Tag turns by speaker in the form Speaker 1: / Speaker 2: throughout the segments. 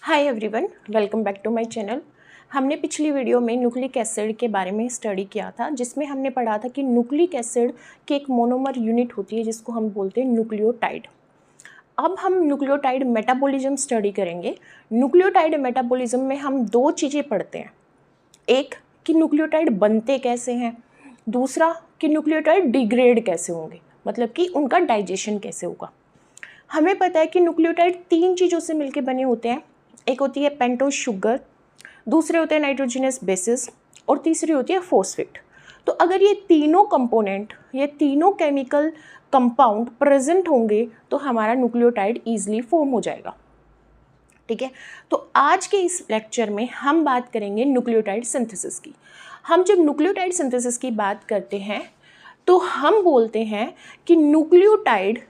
Speaker 1: Hi everyone, welcome back to my channel. हमने पिछली video में न्यूक्लिक एसिड के बारे में स्टडी किया था, जिसमें हमने पढ़ा था कि न्यूक्लिक एसिड की एक मोनोमर यूनिट होती है जिसको हम बोलते हैं न्यूक्लियोटाइड। अब हम न्यूक्लियोटाइड मेटाबॉलिज्म स्टडी करेंगे। न्यूक्लियोटाइड मेटाबॉलिज्म में हम दो चीज़ें पढ़ते हैं, एक कि न्यूक्लियोटाइड बनते कैसे हैं, दूसरा कि न्यूक्लियोटाइड डिग्रेड कैसे होंगे, मतलब कि उनका डाइजेशन कैसे होगा। हमें पता है कि न्यूक्लियोटाइड तीन चीज़ों से मिलकर बने होते हैं। एक होती है पेंटोज शुगर, दूसरे होते हैं नाइट्रोजनस बेसिस और तीसरी होती है फॉस्फेट। तो अगर ये तीनों कंपोनेंट, ये तीनों केमिकल कंपाउंड प्रेजेंट होंगे तो हमारा न्यूक्लियोटाइड ईजिली फॉर्म हो जाएगा। ठीक है, तो आज के इस लेक्चर में हम बात करेंगे न्यूक्लियोटाइड सिंथेसिस की। हम जब न्यूक्लियोटाइड सिंथेसिस की बात करते हैं तो हम बोलते हैं कि न्यूक्लियोटाइड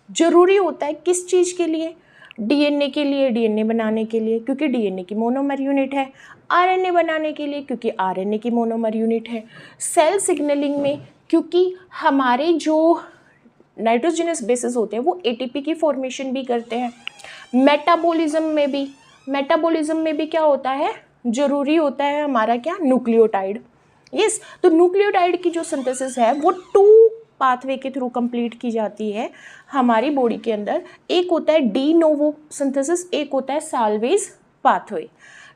Speaker 1: जरूरी होता है किस चीज़ के लिए? डीएनए के लिए, डीएनए बनाने के लिए क्योंकि डीएनए की मोनोमर यूनिट है। आरएनए बनाने के लिए क्योंकि आरएनए की मोनोमर यूनिट है। सेल सिग्नलिंग में क्योंकि हमारे जो नाइट्रोजनस बेसिस होते हैं वो एटीपी की फॉर्मेशन भी करते हैं। मेटाबॉलिज्म में भी क्या होता है? जरूरी होता है हमारा क्या? न्यूक्लियोटाइड। यस, तो न्यूक्लियोटाइड की जो सिंथेसिस है वो टू पाथवे के थ्रू कंप्लीट की जाती है हमारी बॉडी के अंदर। एक होता है डी नोवो सिंथेसिस, एक होता है salvage pathway.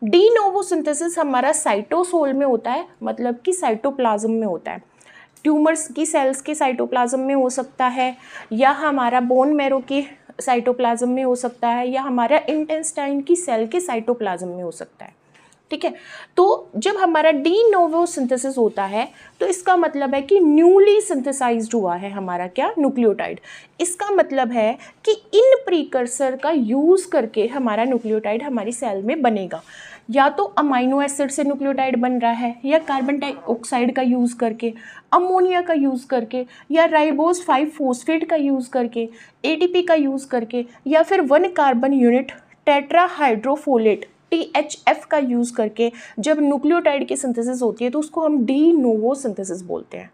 Speaker 1: De novo synthesis हमारा साइटोसोल में होता है, मतलब कि साइटोप्लाज्म में होता है। ट्यूमर्स की सेल्स के साइटोप्लाज्म में हो सकता है, या हमारा बोन मैरो के साइटोप्लाज्म में हो सकता है, या हमारा इंटेस्टाइन की सेल के साइटोप्लाज्म में हो सकता है। ठीक है, तो जब हमारा डी नोवो सिंथेसिस होता है तो इसका मतलब है कि न्यूली सिंथेसाइज्ड हुआ है हमारा क्या? न्यूक्लियोटाइड। इसका मतलब है कि इन प्रीकर्सर का यूज़ करके हमारा न्यूक्लियोटाइड हमारी सेल में बनेगा। या तो अमाइनो एसिड से न्यूक्लियोटाइड बन रहा है, या कार्बन डाइऑक्साइड का यूज़ करके, अमोनिया का यूज़ करके, या राइबोज 5 फॉस्फेट का यूज़ करके, एटीपी का यूज़ करके, या फिर 1 कार्बन यूनिट टेट्राहाइड्रोफोलेट THF का यूज़ करके जब न्यूक्लियोटाइड की सिंथेसिस होती है तो उसको हम डी नोवो सिंथेसिस बोलते हैं।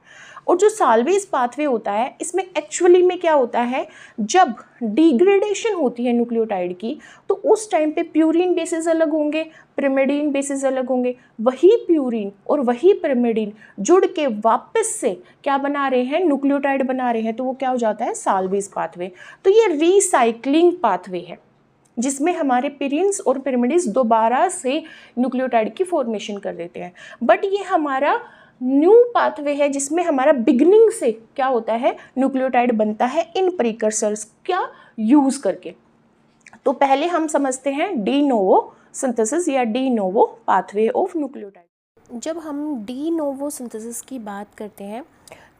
Speaker 1: और जो साल्वेज पाथवे होता है, इसमें एक्चुअली में क्या होता है, जब डिग्रेडेशन होती है न्यूक्लियोटाइड की तो उस टाइम पे प्यूरिन बेसिस अलग होंगे, पिरिमिडीन बेसिस अलग होंगे। वही प्यूरिन और वही पिरिमिडीन जुड़ के वापस से क्या बना रहे हैं? न्यूक्लियोटाइड बना रहे हैं, तो वो क्या हो जाता है? Salvage pathway. तो ये रिसाइक्लिंग पाथवे है जिसमें हमारे पिरिन्स और पिरिमिडिन्स दोबारा से न्यूक्लियोटाइड की फॉर्मेशन कर देते हैं। बट ये हमारा न्यू पाथवे है जिसमें हमारा बिगनिंग से क्या होता है? न्यूक्लियोटाइड बनता है इन प्रीकर्सर्स का यूज़ करके। तो पहले हम समझते हैं डी नोवो सिंथेसिस या de novo pathway of nucleotide. जब हम डी नोवो सिंथेसिस की बात करते हैं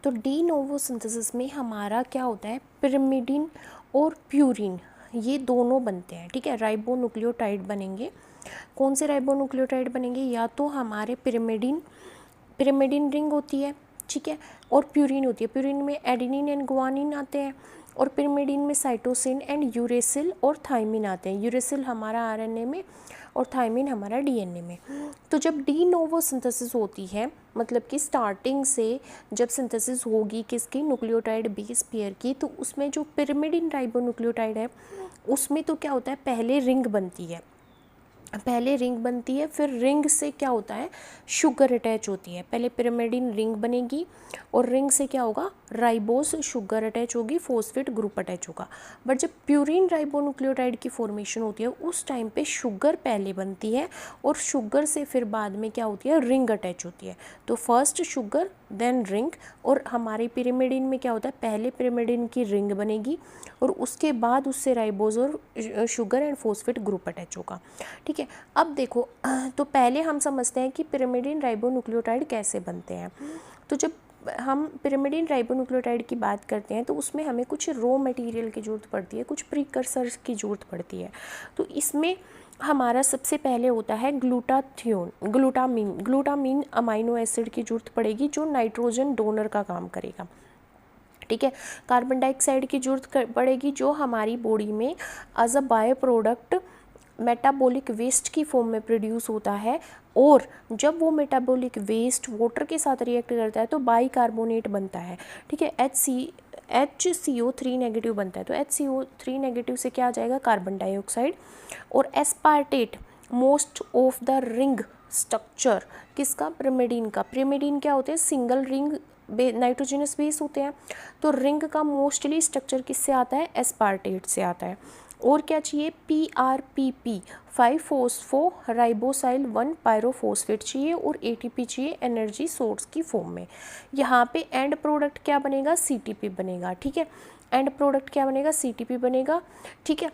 Speaker 1: तो डी नोवो सिंथेसिस में हमारा क्या होता है? पिरिमिडिन और प्यूरिन ये दोनों बनते हैं। ठीक है, राइबो न्यूक्लियोटाइड बनेंगे। कौन से राइबो न्यूक्लियोटाइड बनेंगे? या तो हमारे पिरिमिडिन रिंग होती है, ठीक है, और प्यूरिन होती है। प्यूरिन में एडेनिन एंड गुआनिन आते हैं और पिरिमिडिन में साइटोसिन एंड यूरेसिल और थाइमिन आते हैं। यूरेसिल हमारा आरएनए में और थाइमिन हमारा डीएनए में। तो जब डी नोवो सिंथेसिस होती है, मतलब कि स्टार्टिंग से जब सिंथेसिस होगी किसकी? न्यूक्लियोटाइड बेस पेयर की, तो उसमें जो पिरिमिडिन राइबो न्यूक्लियोटाइड है उसमें तो क्या होता है? पहले रिंग बनती है, फिर रिंग से क्या होता है? शुगर अटैच होती है। पहले पिरिमिडिन रिंग बनेगी और रिंग से क्या होगा? राइबोस शुगर अटैच होगी, फॉस्फेट ग्रुप अटैच होगा। बट जब प्यूरिन राइबो न्यूक्लियोटाइड की फॉर्मेशन होती है उस टाइम पे शुगर पहले बनती है और शुगर से फिर बाद में क्या होती है? रिंग अटैच होती है। तो फर्स्ट शुगर देन रिंग। और हमारे पिरिमिडिन में क्या होता है? पहले पिरिमिडिन की रिंग बनेगी और उसके बाद उससे राइबोज और sugar and phosphate group attach होगा। ठीक है, अब देखो, तो पहले हम समझते हैं कि पिरिमिडिन राइबो न्यूक्लियोटाइड कैसे बनते हैं। तो जब हम पिरिमिडिन राइबो न्यूक्लियोटाइड की बात करते हैं तो उसमें हमें कुछ रॉ मटेरियल की ज़रूरत पड़ती है, कुछ प्रीकर्सर्स की ज़रूरत पड़ती है। तो इसमें हमारा सबसे पहले होता है ग्लूटामीन अमाइनो एसिड की ज़रूरत पड़ेगी जो नाइट्रोजन डोनर का काम करेगा। ठीक है, कार्बन डाइऑक्साइड की ज़रूरत पड़ेगी जो हमारी बॉडी में as a byproduct metabolic waste की फॉर्म में प्रोड्यूस होता है। और जब वो मेटाबॉलिक वेस्ट वाटर के साथ रिएक्ट करता है तो बाइकार्बोनेट बनता है। ठीक है, HCO3 नेगेटिव बनता है, तो HCO3 नेगेटिव से क्या आ जाएगा, कार्बन डाइऑक्साइड। और aspartate most of the ring structure किसका, पिरिमिडीन का। पिरिमिडीन क्या होते हैं, सिंगल रिंग नाइट्रोजनस बेस होते हैं, तो रिंग का मोस्टली स्ट्रक्चर किससे आता है, एस्पार्टेट से आता है। और क्या चाहिए, PRPP 5 फॉस्फो राइबोसाइल 1 पायरोफॉस्फेट चाहिए, और ATP चाहिए एनर्जी सोर्स की फॉर्म में। यहाँ पे एंड प्रोडक्ट क्या बनेगा, CTP बनेगा, ठीक है। एंड प्रोडक्ट क्या बनेगा, CTP बनेगा, ठीक है।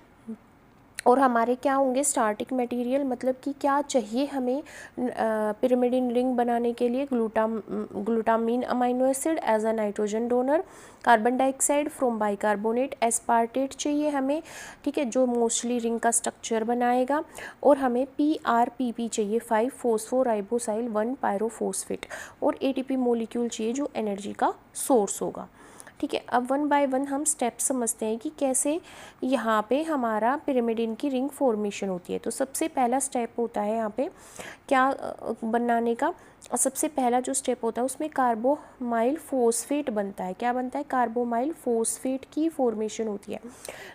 Speaker 1: और हमारे क्या होंगे, स्टार्टिंग मटेरियल, मतलब कि क्या चाहिए हमें पिरिमिडीन रिंग बनाने के लिए, glutamine amino acid as a nitrogen donor, carbon dioxide from bicarbonate, aspartate चाहिए हमें, ठीक है, जो मोस्टली रिंग का स्ट्रक्चर बनाएगा। और हमें PRPP चाहिए 5 फॉस्फोराइबोसाइल 1 पायरोफॉस्फेट, और ATP मोलिक्यूल चाहिए जो एनर्जी का सोर्स होगा, ठीक है। अब वन बाय वन हम स्टेप समझते हैं कि कैसे यहाँ पे हमारा पिरिमिडीन की रिंग फॉर्मेशन होती है। तो सबसे पहला स्टेप होता है यहाँ पे क्या बनाने का, सबसे पहला जो स्टेप होता है उसमें कार्बोमाइल फॉस्फेट बनता है। क्या बनता है, कार्बोमाइल फॉस्फेट की फॉर्मेशन होती है,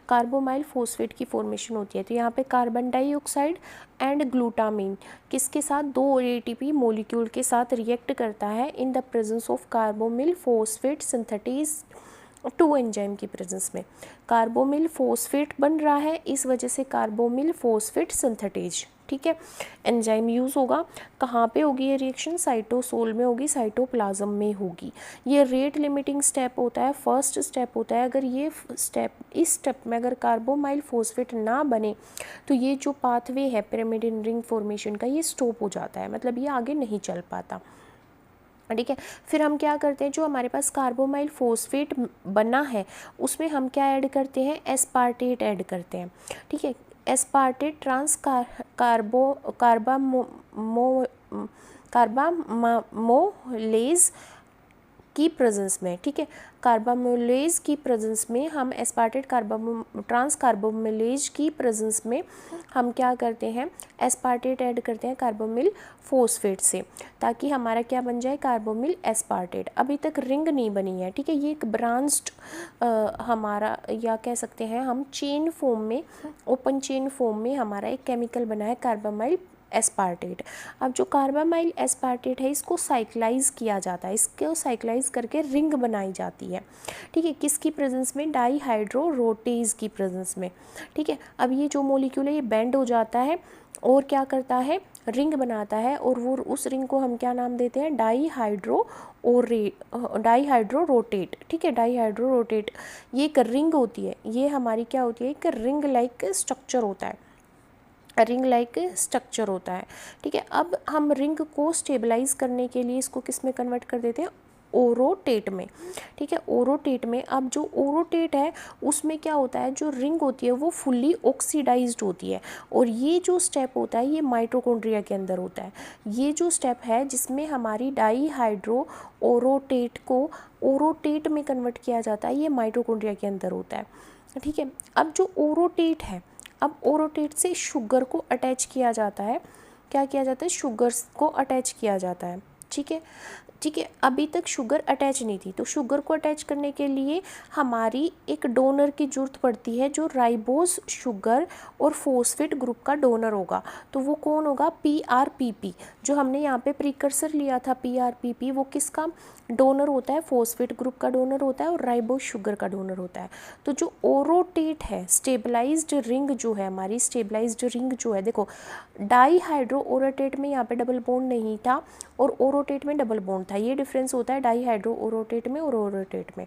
Speaker 1: कार्बोमाइल फॉस्फेट की फॉर्मेशन होती है। तो यहाँ पे कार्बन डाइऑक्साइड एंड ग्लूटामीन किसके साथ, 2 ATP मोलिक्यूल के साथ रिएक्ट करता है in the presence of carbamoyl phosphate synthetase 2 enzyme की प्रेजेंस में। कार्बोमिल फॉस्फेट बन रहा है, इस वजह से कार्बोमिल फॉस्फेट सिंथेटेज, ठीक है, एंजाइम यूज़ होगा। कहाँ पे होगी ये रिएक्शन, साइटोसोल में होगी, साइटोप्लाज्म में होगी। ये रेट लिमिटिंग स्टेप होता है, फर्स्ट स्टेप होता है। अगर ये स्टेप, इस स्टेप में अगर कार्बोमाइल फॉस्फेट ना बने तो ये जो पाथवे है पिरिमिडीन रिंग फॉर्मेशन का, ये स्टॉप हो जाता है, मतलब ये आगे नहीं चल पाता, ठीक है। फिर हम क्या करते हैं, जो हमारे पास कार्बोमाइल फॉस्फेट बना है उसमें हम क्या ऐड करते हैं, एस्पार्टेट ऐड करते हैं, ठीक है। एस्पार्टेट ट्रांस कार्बामोलेज की प्रेजेंस में, ठीक है, कार्बामोलेज की प्रेजेंस में हम एस्पार्टेट ट्रांस कार्बामोलेज की प्रेजेंस में हम क्या करते हैं, एस्पार्टेट ऐड करते हैं कार्बोमिल फॉस्फेट से, ताकि हमारा क्या बन जाए, कार्बोमिल एस्पार्टेट। अभी तक रिंग नहीं बनी है, ठीक है, ये एक ब्रांच्ड हमारा, या कह सकते हैं हम चेन फॉर्म में, ओपन चेन फॉर्म में हमारा एक केमिकल बना है कार्बामाइल एस्पार्टेट। अब जो कार्बामाइल एस्पार्टेट है इसको साइक्लाइज किया जाता है, इसको साइक्लाइज करके रिंग बनाई जाती है, ठीक है, किसकी प्रेजेंस में, डाईहाइड्रोरोटेज की प्रेजेंस में, ठीक है। अब ये जो मॉलिक्यूल है ये बेंड हो जाता है और क्या करता है, रिंग बनाता है, और वो उस रिंग को हम क्या नाम देते हैं, डाईहाइड्रोरोटेट, ठीक है, डाईहाइड्रोरोटेट। ये एक रिंग होती है, ये हमारी क्या होती है, एक रिंग लाइक स्ट्रक्चर होता है, रिंग लाइक स्ट्रक्चर होता है, ठीक है। अब हम रिंग को स्टेबलाइज करने के लिए इसको किस में कन्वर्ट कर देते हैं, ओरोटेट में, ठीक है, ओरोटेट में। अब जो ओरोटेट है उसमें क्या होता है, जो रिंग होती है वो फुल्ली ऑक्सीडाइज्ड होती है, और ये जो स्टेप होता है ये माइटोकॉन्ड्रिया के अंदर होता है। ये जो स्टेप है जिसमें हमारी डाईहाइड्रो ओरोटेट को ओरोटेट में कन्वर्ट किया जाता है, ये माइटोकॉन्ड्रिया के अंदर होता है, ठीक है। अब जो ओरोटेट है, अब ओरोटेट से शुगर को अटैच किया जाता है, क्या किया जाता है, शुगर्स को अटैच किया जाता है, ठीक है, ठीक है। अभी तक शुगर अटैच नहीं थी, तो शुगर को अटैच करने के लिए हमारी एक डोनर की ज़रूरत पड़ती है जो राइबोस शुगर और फॉस्फेट ग्रुप का डोनर होगा। तो वो कौन होगा, PRPP, जो हमने यहाँ पे प्रीकर्सर लिया था PRPP, वो किसका डोनर होता है, फॉस्फेट ग्रुप का डोनर होता है और राइबोस शुगर का डोनर होता है। तो जो ओरोटेट है, स्टेबलाइज्ड रिंग जो है हमारी, स्टेबलाइज्ड रिंग जो है, देखो डाईहाइड्रो ओरोटेट में यहाँ पे डबल बॉन्ड नहीं था और ओरोटेट में डबल बॉन्ड था, ये डिफरेंस होता है डाईहाइड्रो ओरोटेट में और ओरोटेट में,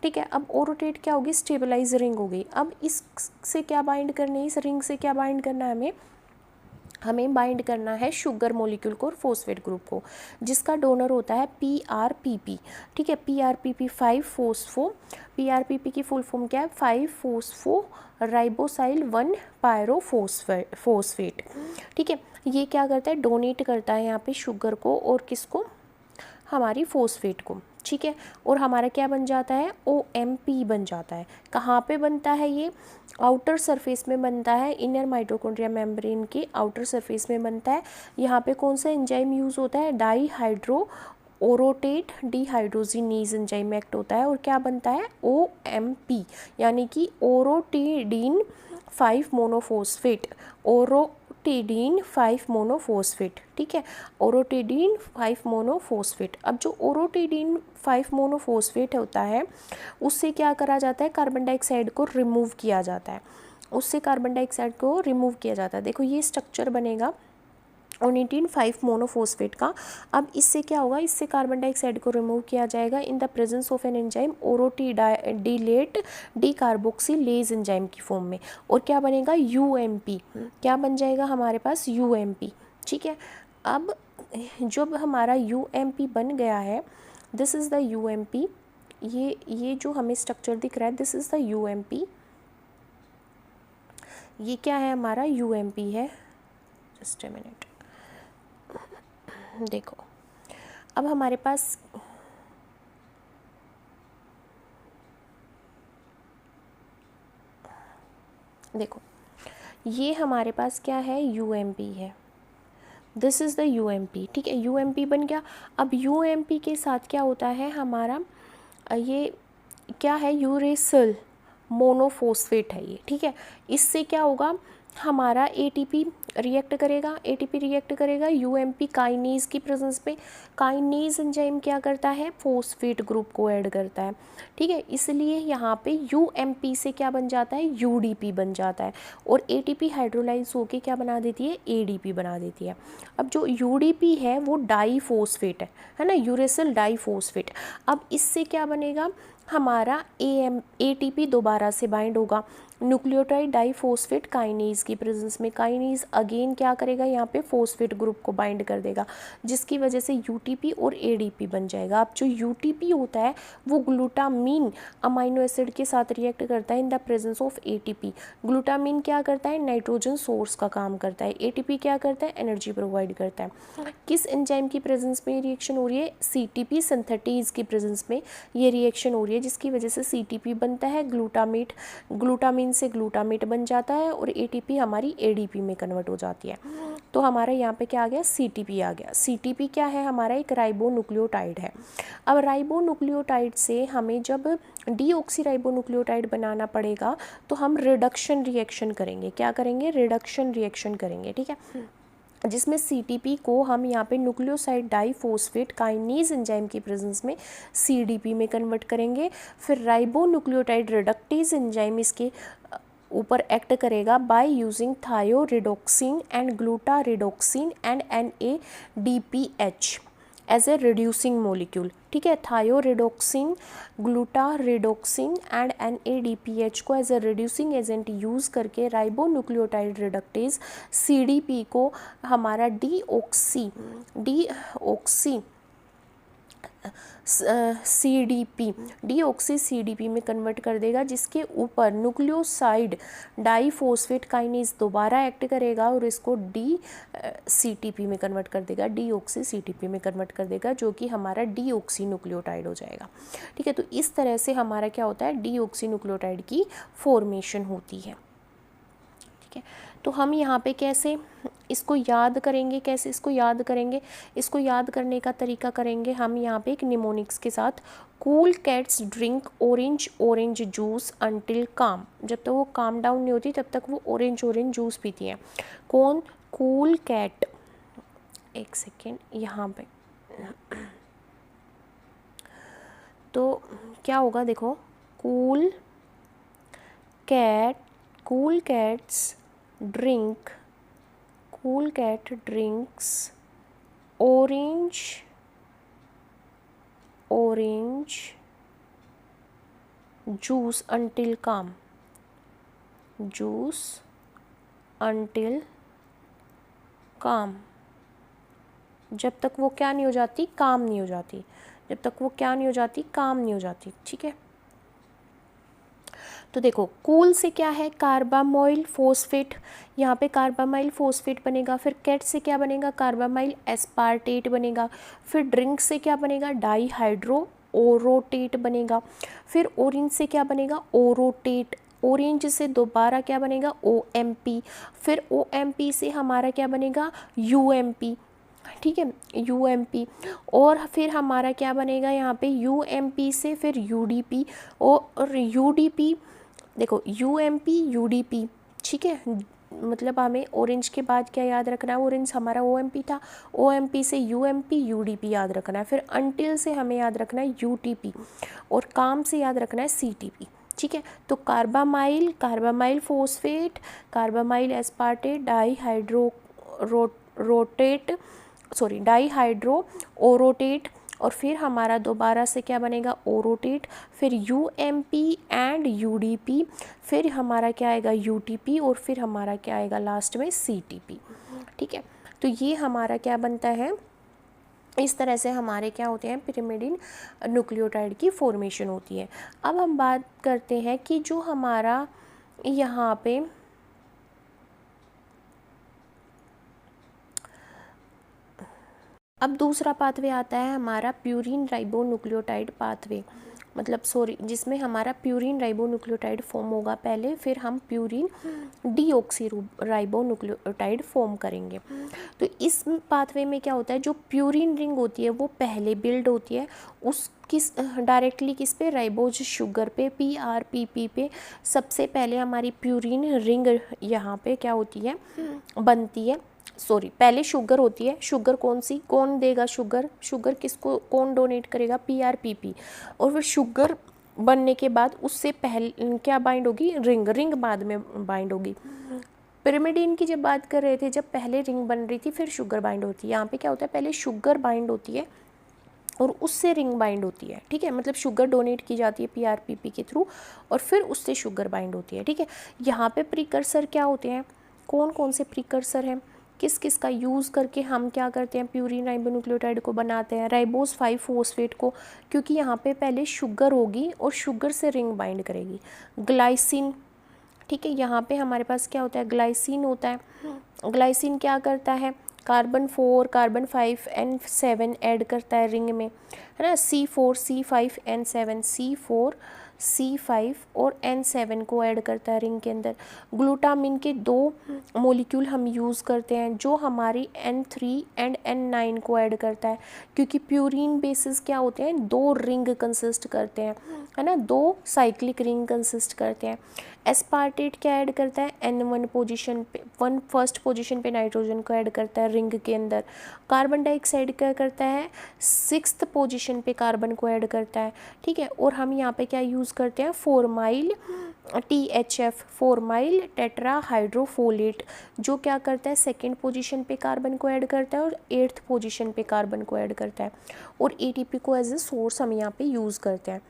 Speaker 1: ठीक है। अब ओरोटेट क्या होगी, स्टेबलाइज रिंग हो गई। अब इससे क्या बाइंड करना है, इस रिंग से क्या बाइंड करना है, हमें बाइंड करना है शुगर मॉलिक्यूल को और फॉस्फेट ग्रुप को, जिसका डोनर होता है PRPP, ठीक है, PRPP 5 फॉस्फो, PRPP की फुल फॉर्म क्या है, 5 फॉस्फो राइबोसाइल 1 पायरोफॉस्फेट, ठीक है। ये क्या करता है, डोनेट करता है यहाँ पे शुगर को और किसको, हमारी फॉस्फेट को, ठीक है। और हमारा क्या बन जाता है, OMP बन जाता है। कहाँ पे बनता है ये, आउटर सरफेस में बनता है, इनर माइटोकॉन्ड्रिया मेम्ब्रेन के आउटर सरफेस में बनता है। यहाँ पे कौन सा एंजाइम यूज़ होता है, dihydro orotate dehydrogenase enzyme act होता है और क्या बनता है OMP, यानी कि ओरोटिडीन 5 मोनोफॉस्फेट, ओरोटिडीन 5 मोनोफॉस्फेट, ठीक है, ओरोटिडीन 5 मोनोफॉस्फेट। अब जो ओरोटिडीन 5 मोनोफॉस्फेट होता है उससे क्या करा जाता है, कार्बन डाइऑक्साइड को रिमूव किया जाता है, उससे कार्बन डाइऑक्साइड को रिमूव किया जाता है। देखो ये स्ट्रक्चर बनेगा ओनिटीन 5 मोनोफॉस्फेट का। अब इससे क्या होगा, इससे कार्बन डाइऑक्साइड को रिमूव किया जाएगा in the presence of an enzyme orotidylate decarboxylase enzyme की फॉर्म में, और क्या बनेगा UMP, क्या बन जाएगा हमारे पास UMP, ठीक है। अब जब हमारा UMP बन गया है, दिस इज़ द UMP, ये जो हमें स्ट्रक्चर दिख रहा है दिस इज़ द UMP, ये क्या है हमारा UMP है। जस्ट ए मिनट, देखो अब हमारे पास देखो ये हमारे पास क्या है UMP है, दिस इज़ द UMP, ठीक है, UMP बन गया। अब UMP के साथ क्या होता है हमारा, ये क्या है यूरेसिल मोनोफॉस्फेट है ये, ठीक है। इससे क्या होगा हमारा ATP रिएक्ट करेगा, ATP रिएक्ट करेगा UMP काइनेज की प्रेजेंस में। काइनेज एंजाइम क्या करता है, फॉस्फेट ग्रुप को ऐड करता है, ठीक है, इसलिए यहाँ पे UMP से क्या बन जाता है UDP बन जाता है, और ATP हाइड्रोलाइज होके क्या बना देती है ADP बना देती है। अब जो UDP है वो डाईफॉस्फेट है ना, यूरेसिल डाईफॉस्फेट। अब इससे क्या बनेगा हमारा ATP दोबारा से बाइंड होगा न्यूक्लियोटाइड डाईफॉस्फेट काइनेज की प्रेजेंस में। काइनेज अगेन क्या करेगा, यहाँ पे फॉस्फेट ग्रुप को बाइंड कर देगा, जिसकी वजह से UTP और ADP बन जाएगा। अब जो UTP होता है वो ग्लूटामीन अमाइनो एसिड के साथ रिएक्ट करता है in the presence of ATP। Glutamine क्या करता है, नाइट्रोजन सोर्स का काम करता है, ATP क्या करता है, एनर्जी प्रोवाइड करता है। किस एंजाइम की प्रेजेंस में रिएक्शन हो रही है, CTP सिंथेटेज की प्रेजेंस में ये रिएक्शन हो रही है, जिसकी वजह से CTP बनता है, ग्लूटामीन से ग्लूटामेट बन जाता है, और ATP हमारी ADP में कन्वर्ट हो जाती है। तो हमारा यहाँ पे क्या आ गया, CTP आ गया। CTP क्या है हमारा, एक राइबोन्यूक्लियोटाइड है। अब राइबोन्यूक्लियोटाइड से हमें जब डीऑक्सीराइबोन्यूक्लियोटाइड बनाना पड़ेगा तो हम रिडक्शन रिएक्शन करेंगे, क्या करेंगे, रिडक्शन रिएक्शन करेंगे, ठीक है, जिसमें CTP को हम यहाँ पे न्यूक्लियोसाइड डाईफॉस्फेट काइनेज एंजाइम की प्रेजेंस में CDP में कन्वर्ट करेंगे। फिर राइबोन्यूक्लियोटाइड रिडक्टेज एंजाइम इसके ऊपर एक्ट करेगा by using thioredoxin and glutaredoxin and NADPH as a reducing molecule, ठीक है, थायोरिडोक्सिन, ग्लूटारिडोक्सिन एंड NADPH को as a reducing agent use करके राइबोन्यूक्लियोटाइड रिडक्टेज CDP को हमारा डीऑक्सी CDP में कन्वर्ट कर देगा, जिसके ऊपर न्यूक्लियोसाइड डाईफॉस्फेट काइनेज दोबारा एक्ट करेगा और इसको CTP में कन्वर्ट कर देगा, डीऑक्सी CTP में कन्वर्ट कर देगा, जो कि हमारा डीऑक्सी न्यूक्लियोटाइड हो जाएगा, ठीक है। तो इस तरह से हमारा क्या होता है, डीऑक्सी न्यूक्लियोटाइड की फॉर्मेशन होती है, ठीक है। तो हम यहाँ पे कैसे इसको याद करेंगे, कैसे इसको याद करेंगे, इसको याद करने का तरीका करेंगे हम यहाँ पे एक निमोनिक्स के साथ। Cool cats drink orange juice until काम, जब तक वो काम डाउन नहीं होती तब तक वो ऑरेंज जूस पीती हैं। कौन, कूल कैट, एक सेकेंड यहाँ पे, तो क्या होगा देखो, cool cats drinks orange juice until calm, जब तक वो क्या नहीं हो जाती, काम नहीं हो जाती, जब तक वो क्या नहीं हो जाती, काम नहीं हो जाती, ठीक है। तो देखो कूल से क्या है, कार्बामाइल फोस्फेट, यहाँ पे कार्बामाइल फोस्फेट बनेगा। फिर कैट से क्या बनेगा, कार्बामाइल एस्पार्टेट बनेगा। फिर ड्रिंक से क्या बनेगा, डाईहाइड्रो ओरोटेट बनेगा। फिर ऑरेंज से क्या बनेगा, ओरोटेट। ऑरेंज से दोबारा क्या बनेगा, OMP। फिर OMP से हमारा क्या बनेगा, UMP, ठीक है, UMP। और फिर हमारा क्या बनेगा यहाँ पे, UMP से फिर UDP, और UDP देखो UMP UDP, ठीक है, मतलब हमें ऑरेंज के बाद क्या याद रखना है, ऑरेंज हमारा OMP था, OMP से UMP UDP याद रखना है, फिर अंटिल से हमें याद रखना है UTP, और काम से याद रखना है CTP, ठीक है। तो कार्बामाइल फोस्फेट, कार्बामाइल एस्पार्टेट, डाईहाइड्रो ओरोटेट, और फिर हमारा दोबारा से क्या बनेगा, ओरोटेट, फिर UMP एंड UDP, फिर हमारा क्या आएगा UTP, और फिर हमारा क्या आएगा लास्ट में CTP, ठीक है। तो ये हमारा क्या बनता है, इस तरह से हमारे क्या होते हैं, पिरिमिडिन न्यूक्लियोटाइड की फॉर्मेशन होती है। अब हम बात करते हैं कि जो हमारा यहाँ पे अब दूसरा पाथवे आता है हमारा प्यूरिन राइबोन्यूक्लियोटाइड पाथवे, जिसमें हमारा प्यूरिन राइबोन्यूक्लियोटाइड फॉर्म होगा पहले, फिर हम प्यूरिन डीऑक्सी राइबोन्यूक्लियोटाइड फॉर्म करेंगे। तो इस पाथवे में क्या होता है, जो प्यूरिन रिंग होती है वो पहले बिल्ड होती है, डायरेक्टली किस पे, राइबोज शुगर पे, PRPP पे सबसे पहले हमारी प्यूरिन रिंग यहाँ पे क्या होती है, बनती है। पहले शुगर होती है, शुगर कौन देगा, शुगर किसको, कौन डोनेट करेगा, PRPP, और फिर शुगर बनने के बाद उससे पहले क्या बाइंड होगी, रिंग बाद में बाइंड होगी। पिरिमिडीन की जब बात कर रहे थे, जब पहले रिंग बन रही थी फिर शुगर बाइंड होती है, यहाँ पे क्या होता है, पहले शुगर बाइंड होती है और उससे रिंग बाइंड होती है, ठीक है, मतलब शुगर डोनेट की जाती है PRPP के थ्रू और फिर उससे शुगर बाइंड होती है, ठीक है। यहाँ पे प्रीकर्सर क्या होते हैं, कौन से प्रीकर्सर हैं, किस का यूज़ करके हम क्या करते हैं, प्यूरिन राइबोन्यूक्लियोटाइड को बनाते हैं, राइबोस 5 फोस्फेट को, क्योंकि यहाँ पे पहले शुगर होगी और शुगर से रिंग बाइंड करेगी। ग्लाइसिन, ठीक है, यहाँ पे हमारे पास क्या होता है, ग्लाइसिन होता है। ग्लाइसिन क्या करता है, कार्बन 4 कार्बन 5 N7 ऐड करता है रिंग में, है ना, C4 C5 N7 C4 C5 और N7 को ऐड करता है रिंग के अंदर। ग्लूटामिन के 2 मॉलिक्यूल हम यूज़ करते हैं जो हमारी N3 एंड N9 को ऐड करता है, क्योंकि प्यूरिन बेसिस क्या होते हैं, 2 रिंग कंसिस्ट करते हैं, है ना, 2 साइक्लिक रिंग कंसिस्ट करते हैं। एस्पार्टेट क्या ऐड करता है, N1 पोजीशन पे, फर्स्ट पोजीशन पे नाइट्रोजन को ऐड करता है रिंग के अंदर। कार्बन डाइऑक्साइड क्या करता है, 6th पोजीशन पे कार्बन को ऐड करता है, ठीक है। और हम यहाँ पे क्या यूज़ करते हैं, फॉर्माइल THF, फॉर्माइल टेट्राहाइड्रोफोलेट, जो क्या करता है, 2nd पोजीशन पे कार्बन को ऐड करता है और 8th पोजीशन पे कार्बन को ऐड करता है, और ATP को एज ए सोर्स हम यहाँ पे यूज़ करते हैं।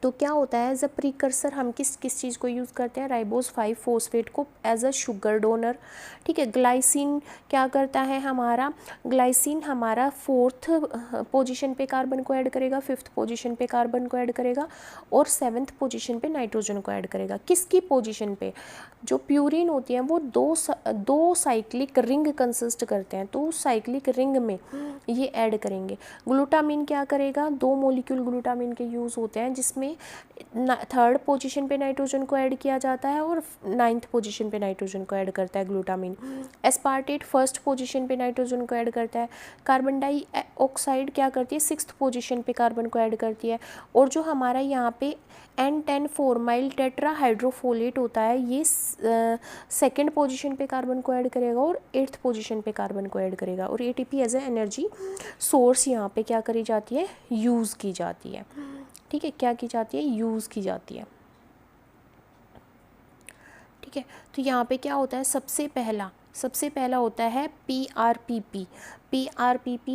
Speaker 1: तो क्या होता है, एज अ प्रीकर्सर हम किस चीज़ को यूज़ करते हैं, राइबोस 5 फोस्फेट को एज अ शुगर डोनर, ठीक है। ग्लाइसिन क्या करता है, ग्लाइसिन हमारा 4th पोजीशन पे कार्बन को ऐड करेगा, 5th पोजीशन पे कार्बन को ऐड करेगा और 7th पोजीशन पे नाइट्रोजन को ऐड करेगा। किसकी पोजीशन पे, जो प्यूरिन होती है वो दो साइक्लिक रिंग कंसिस्ट करते हैं, तो साइक्लिक रिंग में ये ऐड करेंगे। ग्लूटामिन क्या करेगा, 2 मॉलिक्यूल ग्लूटामिन के यूज़ होते हैं, जिसमें 3rd पोजीशन पे नाइट्रोजन को ऐड किया जाता है और 9th पोजीशन पे नाइट्रोजन को ऐड करता है ग्लूटामिन। एस्पार्टेट 1st पोजीशन पे नाइट्रोजन को ऐड करता है। कार्बन डाइऑक्साइड क्या करती है, 6th पोजीशन पे कार्बन को ऐड करती है। और जो हमारा यहाँ पे N10 फॉर्माइल टेट्राहाइड्रोफोलेट होता है, ये 2nd पोजीशन पे कार्बन को ऐड करेगा और 8th पोजीशन पे कार्बन को ऐड करेगा, और ATP as a energy source यहाँ पे क्या करी जाती है, यूज़ की जाती है, ठीक है, क्या की जाती है, यूज़ की जाती है, ठीक है। तो यहाँ पे क्या होता है, सबसे पहला होता है PRPP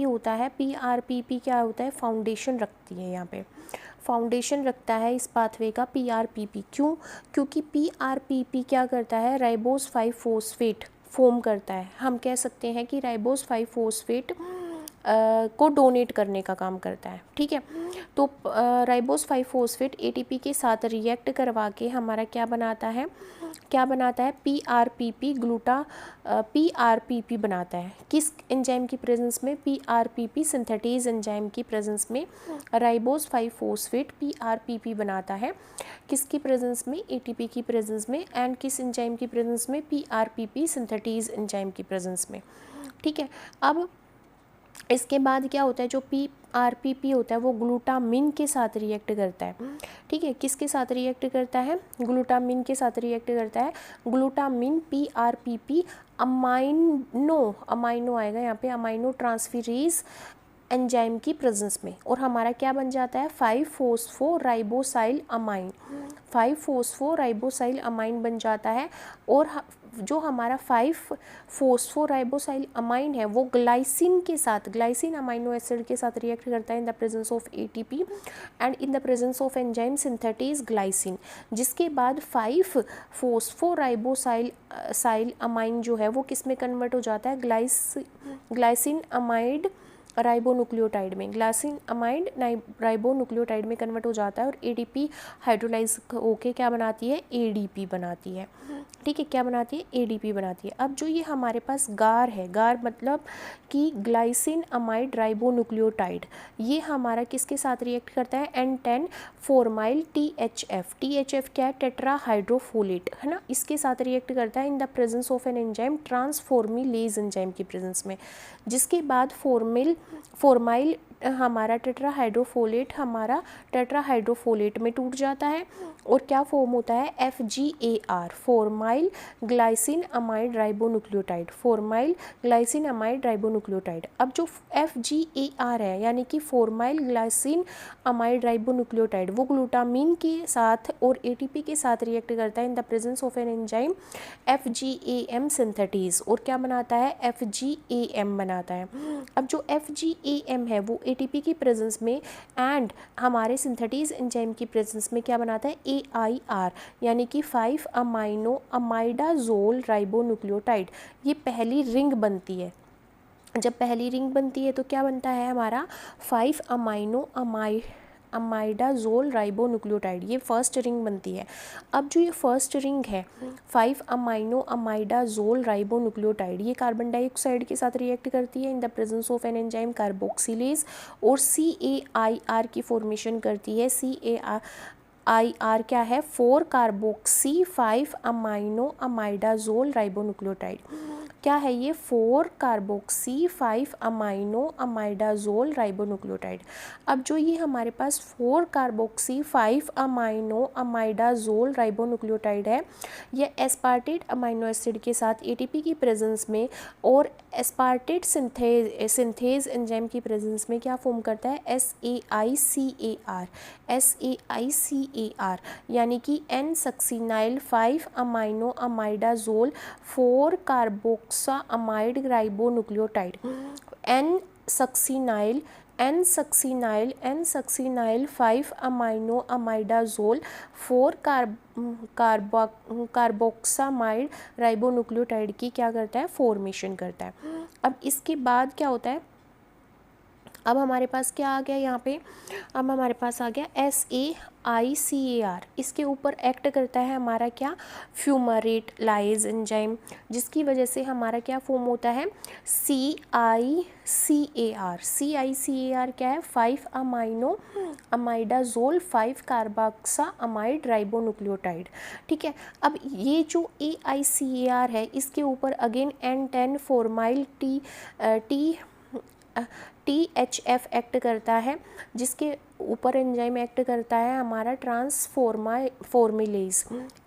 Speaker 1: होता है। PRPP क्या होता है, फाउंडेशन रखती है, यहाँ पे फाउंडेशन रखता है इस पाथवे का PRPP। क्योंकि PRPP क्या करता है, राइबोस 5 फोस्फेट फॉर्म करता है। हम कह सकते हैं कि राइबोस 5 फोस्फेट को डोनेट करने का काम करता है, ठीक है। तो राइबोस 5 फोस्फेट ATP के साथ रिएक्ट करवा के हमारा क्या बनाता है, PRPP बनाता है। किस एंजाइम की प्रेजेंस में, PRPP सिंथेटेज एंजाइम की प्रेजेंस में राइबोस 5 फोस्फेट PRPP बनाता है। किसकी प्रेजेंस में, ATP की प्रेजेंस में, एंड किस एंजाइम की प्रेजेंस में, PRPP सिंथेटेज एंजाइम की प्रेजेंस में, ठीक है। अब इसके बाद क्या होता है, जो PRPP होता है वो ग्लूटामिन के साथ रिएक्ट करता है, ठीक है। किसके साथ रिएक्ट करता है? ग्लूटामिन के साथ रिएक्ट करता है। ग्लूटामिन PRPP अमाइनो आएगा यहाँ पे, अमाइनो ट्रांसफेरेज एंजाइम की प्रेजेंस में, और हमारा क्या बन जाता है? 5-फॉस्फोराइबोसाइल अमाइन, 5-फॉस्फोराइबोसाइल अमाइन बन जाता है। और जो हमारा 5-फॉस्फोराइबोसाइल अमाइन है वो ग्लाइसिन के साथ, ग्लाइसिन अमाइनो एसिड के साथ रिएक्ट करता है in the presence of ATP and in the presence of enzyme सिंथेटिज glycine, जिसके बाद 5-फॉस्फोराइबोसाइल अमाइन जो है वो किस में कन्वर्ट हो जाता है? ग्लाइसिन अमाइड राइबोन्यूक्लियोटाइड में, ग्लाइसिन अमाइड राइबोन्यूक्लियोटाइड में कन्वर्ट हो जाता है, और ADP हाइड्रोलाइज होके क्या बनाती है? ADP बनाती है, ठीक है। क्या बनाती है? ADP बनाती है। अब जो ये हमारे पास गार है, गार मतलब कि ग्लाइसिन अमाइड राइबोन्यूक्लियोटाइड, ये हमारा किसके साथ रिएक्ट करता है? N10 फॉर्माइल THF, THF क्या है? टेट्रा हाइड्रोफोलेट, है ना, इसके साथ रिएक्ट करता है in the presence of an enzyme transformylase enzyme की प्रेजेंस में, जिसके बाद फॉर्माइल हमारा टेट्राहाइड्रोफोलेट में टूट जाता है, और क्या फॉर्म होता है? FGAR, formyl glycine amide ribonucleotide, formyl glycine amide ribonucleotide. अब जो FGAR है यानी कि फॉर्माइल ग्लाइसिन अमाइड राइबोन्यूक्लियोटाइड, वो ग्लूटामिन के साथ और ATP के साथ रिएक्ट करता है in the presence of an enzyme FGAM सिंथेटिज, और क्या बनाता है? FGAM बनाता है। अब जो FGAM है वो ATP की प्रेजेंस में एंड हमारे सिंथेटिज एंजाइम की प्रेजेंस में क्या बनाता है? AIR, यानी कि 5-अमाइनो अमाइडाजोल राइबोन्यूक्लियोटाइड। ये पहली रिंग बनती है। जब पहली रिंग बनती है तो क्या बनता है हमारा? 5-अमाइनो अमाइडाजोल राइबोन्यूक्लियोटाइड, ये फर्स्ट रिंग बनती है। अब जो ये फर्स्ट रिंग है 5-अमाइनो अमाइडाजोल राइबोन्यूक्लियोटाइड, ये कार्बन डाइऑक्साइड के साथ रिएक्ट करती है in the presence of an enzyme carboxylase, और CAIR की फॉर्मेशन करती है। CAIR क्या है? 4-कार्बोक्सी 5-अमाइनो अमाइडाजोल राइबोन्यूक्लियोटाइड। क्या है ये? 4-कार्बोक्सी 5-अमाइनो अमाइडाजोल राइबोन्यूक्लियोटाइड। अब जो ये हमारे पास 4-कार्बोक्सी 5-अमाइनो अमाइडाजोल राइबोन्यूक्लियोटाइड है, ये एस्पार्टेट अमाइनो एसिड के साथ ATP की प्रेजेंस में और एस्पार्टेट सिंथेज एंजाइम की प्रेजेंस में क्या फॉर्म करता है? SAICAR, यानी कि N-सक्सिनाइल 5-अमाइनो अमाइडाजोल 4-कार्बोक्सा अमाइड राइबोन्यूक्लियोटाइड। N-सक्सिनाइल 5-अमाइनो अमाइडाजोल 4-कार्बोक्सामाइड राइबोन्यूक्लियोटाइड की क्या करता है? फॉर्मेशन करता है। अब इसके बाद क्या होता है? अब हमारे पास क्या आ गया यहाँ पे? अब हमारे पास आ गया SAICAR, इसके ऊपर एक्ट करता है हमारा क्या? फ्यूमारेट लाइज एंजाइम, जिसकी वजह से हमारा क्या फॉर्म होता है? CICAR क्या है? 5-अमाइनो अमाइडाजोल 5-कार्बोक्सा अमाइड राइबोन्यूक्लियोटाइड, ठीक है। अब ये जो AICAR है इसके ऊपर again N10 formyl THF act करता है, जिसके ऊपर एंजाइम एक्ट करता है हमारा ट्रांसफॉर्मिलेज,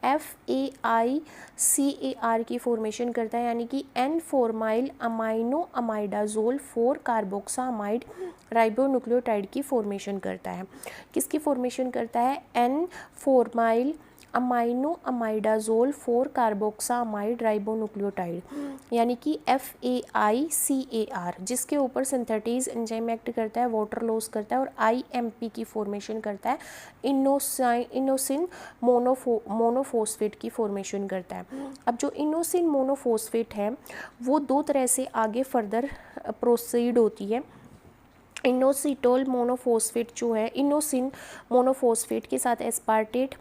Speaker 1: FAICAR की फॉर्मेशन करता है, यानी कि N formyl amino imidazole four carboxamide ribonucleotide की फॉर्मेशन करता है। किसकी फॉर्मेशन करता है? N formyl amino imidazole four carboxamide ribonucleotide, यानी कि FAICAR, जिसके ऊपर सिंथेटिज एंजाइम एक्ट करता है, वाटर लॉस करता है और IMP की फॉर्मेशन करता है, इनोसिन मोनोफॉस्फेट की फॉर्मेशन करता है। अब जो इनोसिन मोनोफॉस्फेट है वो दो तरह से आगे फर्दर प्रोसीड होती है। इनोसिटोल मोनोफॉस्फेट जो है, इनोसिन मोनोफॉस्फेट के साथ aspartate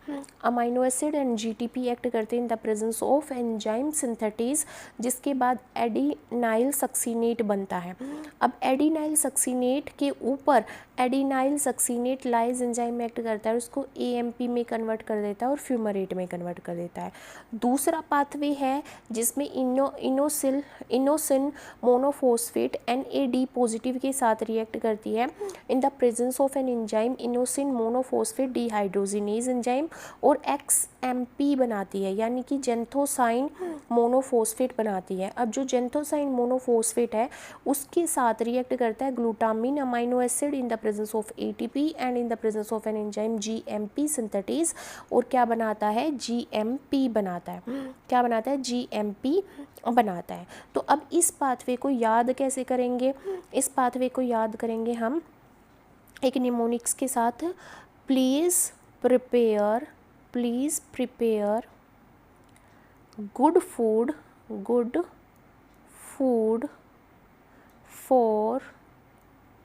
Speaker 1: amino acid and GTP act करते हैं इन the presence of enzyme synthetase, जिसके बाद एडिनाइल सक्सीनेट बनता है। अब एडिनाइल सक्सीनेट के ऊपर adenylyl succinate lies enzyme act करता है, उसको एएमपी में कन्वर्ट कर देता है और फ्यूमरेट में कन्वर्ट कर देता है। दूसरा पाथवे है जिसमें इनोसिन मोनोफॉस्फेट NAD पॉजिटिव के साथ रिएक्ट करती है in the presence of an enzyme inosine monophosphate dehydrogenase enzyme और XMP बनाती है, यानी कि जेंथोसाइन मोनोफॉस्फेट बनाती है। अब जो जेंथोसाइन मोनोफॉस्फेट है उसके साथ रिएक्ट करता है glutamine amino acid in the presence of ATP and in the presence of an enzyme GMP synthetase, और क्या बनाता है, GMP बनाता है। क्या बनाता है, GMP बनाता है। तो अब इस पाथवे को याद कैसे करेंगे, इस पाथवे को याद करेंगे हम एक निमोनिक्स के साथ। Please prepare good food for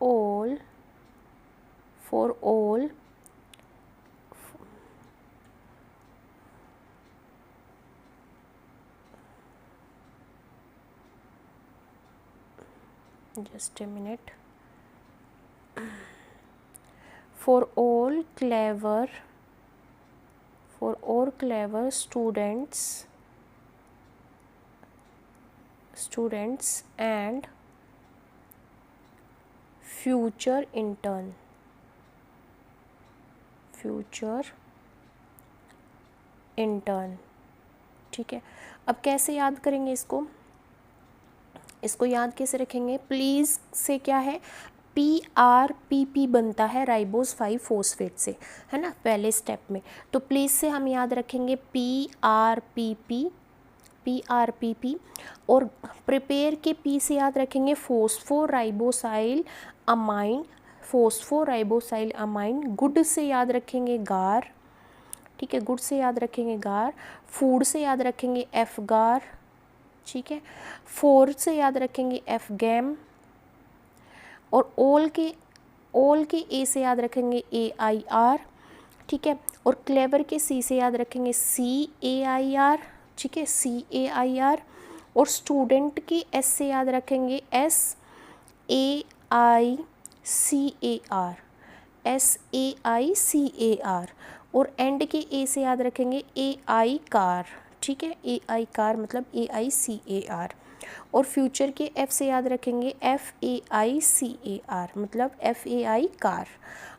Speaker 1: all just a minute, for all clever students and future intern, ठीक है। अब कैसे याद करेंगे इसको याद कैसे रखेंगे, प्लीज़ से क्या है, PRPP बनता है राइबोस 5 फॉस्फेट से, है ना, पहले स्टेप में। तो प्लीज़ से हम याद रखेंगे PRPP, और प्रिपेयर के P से याद रखेंगे फॉस्फोराइबोसाइल अमाइन, गुड से याद रखेंगे गार, ठीक है, गुड से याद रखेंगे गार, फूड से याद रखेंगे FGAR, ठीक है, 4 से याद रखेंगे FGAM, और ऑल के A से याद रखेंगे AIR, ठीक है, और क्लेवर के C से याद रखेंगे CAIR, ठीक है, CAIR, और स्टूडेंट के S से याद रखेंगे SAICAR, और एंड के A से याद रखेंगे AICAR, ठीक है, AICAR मतलब AICAR, और फ्यूचर के F से याद रखेंगे FAICAR मतलब FAICAR,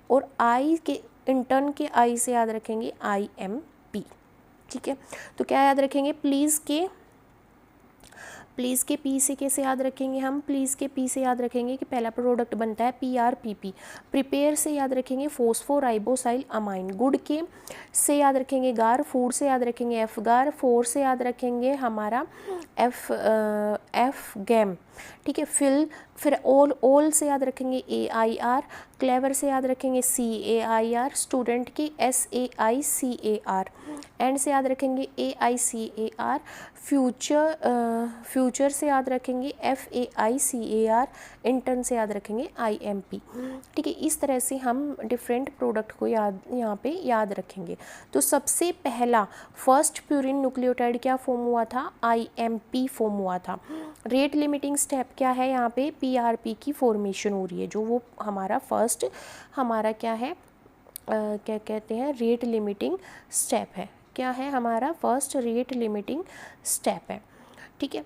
Speaker 1: और I के इंटर्न के I से याद रखेंगे IMP, ठीक है। तो क्या याद रखेंगे, प्लीज़ के P से कैसे याद रखेंगे हम, प्लीज़ के P से याद रखेंगे कि पहला प्रोडक्ट बनता है PRPP, प्रिपेयर से याद रखेंगे फॉस्फोराइबोसाइल अमाइन, गुड के से याद रखेंगे गार, फूड से याद रखेंगे FGAR, 4 से याद रखेंगे हमारा FGAM, ठीक है, फिर ऑल से याद रखेंगे AIR, क्लेवर से याद रखेंगे CAIR, स्टूडेंट की SAICAR, एंड से याद रखेंगे AICAR, फ्यूचर से याद रखेंगे FAICAR, इंटर्न से याद रखेंगे IMP, ठीक है। इस तरह से हम डिफरेंट प्रोडक्ट को यहाँ पे याद रखेंगे। तो सबसे पहला फर्स्ट प्यूरिन न्यूक्लियोटाइड क्या फॉर्म हुआ था, IMP फॉर्म हुआ था। रेट लिमिटिंग स्टेप क्या है, यहाँ पे PRP की फॉर्मेशन हो रही है, जो वो हमारा फर्स्ट क्या है, क्या कहते हैं, रेट लिमिटिंग स्टेप है। क्या है हमारा फर्स्ट रेट लिमिटिंग स्टेप है, ठीक है।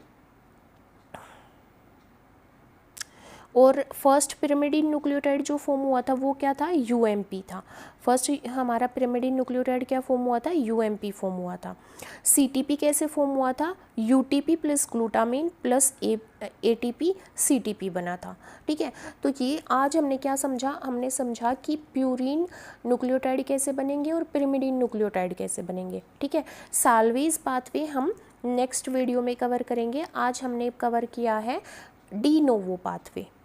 Speaker 1: और फर्स्ट पिरामिडिन न्यूक्लियोटाइड जो फॉर्म हुआ था वो क्या था, UMP था। फर्स्ट हमारा पिरामिडिन न्यूक्लियोटाइड क्या फॉर्म हुआ था, UMP फॉर्म हुआ था। CTP कैसे फॉर्म हुआ था, UTP plus glutamine plus ATP CTP बना था, ठीक है। तो ये आज हमने क्या समझा, हमने समझा कि प्यूरिन न्यूक्लियोटाइड कैसे बनेंगे और पिरामिडिन न्यूक्लियोटाइड कैसे बनेंगे, ठीक है। साल्वेज पाथवे हम नेक्स्ट वीडियो में कवर करेंगे। आज हमने कवर किया है डी नोवो पाथवे।